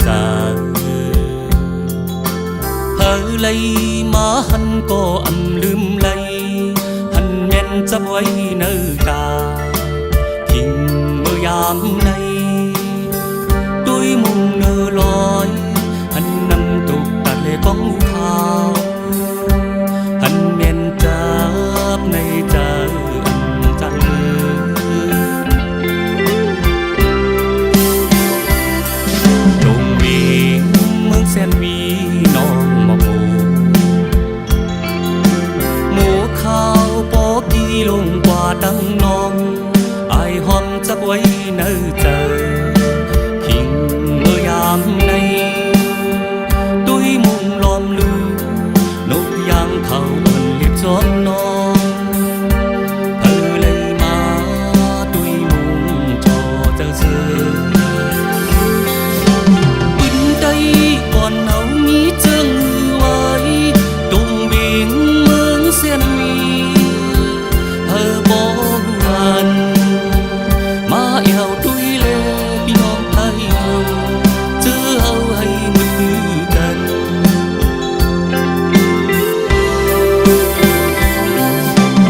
เจอเธอเลยมาหันก็อำลืมเลยหันเมียนจะไว้เนื้อกาทิ้งเมื่อยามในด้วยมุงเนื้อลอยหันนำตุกตัดเลยก้องขาวหันเมียนจับในเจอจังลงวีเมืองแสนวีน้องมาหมูข้าวปอกีลงกว่าดังน้องไอหอมจับไว้เนื้อเจอคิงเมื่อยามในด้วยมุงล้อมลูนกยางเขามันเรียบจอมน้องเธอเลยมาด้วยมุงจอเจอเสือปืนใดก่อนเอามีเจิงไว้ตรงเวียงเมืองเสียนวีเธอบอกวันมาเอวด้วยเล่พี่น้องไทยเราเจอเอาให้มือกัน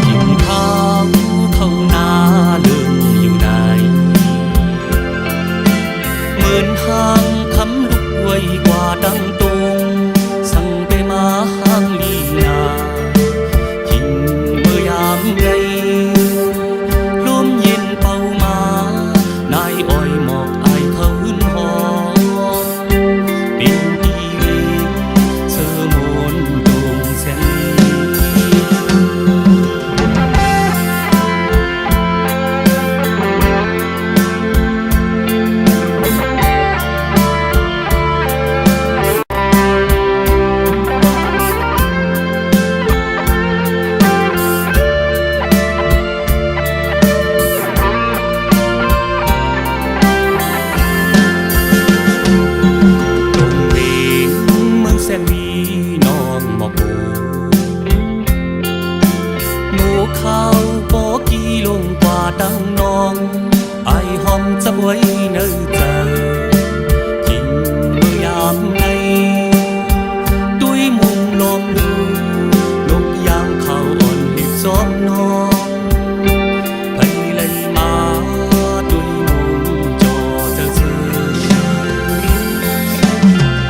กินข้าวเข้าหน้าเลื่องอยู่ไหนเหมือนห้างคำลุกไว้กว่าดังตรงสั่งไปมาห้างลีนาทิ้งเมื่อยามไงลมเย็นเป่ามานายอ้อยหมอกอายเขาหืนหอมเป็นปีเวเสือมนดวงแสนข้าวปอกีลงกว่าดังน้องไอหอมจับไว้เนื้อเจอทิ้งเมื่อยามในด้วยมุงลมดูนกยางเขาอ่อนเห็บซ้อมน้องไปเลยมาด้วยมุงจอเจอเสือ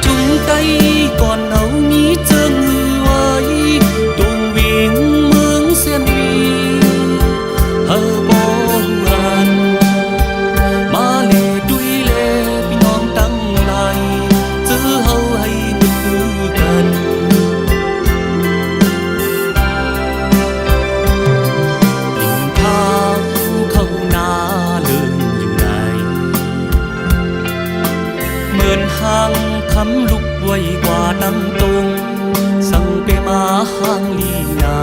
จุงไตก่อนเอามีเจิงไว้ตรงเวียงเมืองเสียนวีเธอบอกวันมาเลด้วยเล่พี่น้องตั้งไหลเจอเฮาให้มือกันกินข้าวเข้าหน้าเลื่องอยู่ไหนเหมือนห้างคำลุกไว้กว่าดังตรงสั่งไปมาห้างลีนา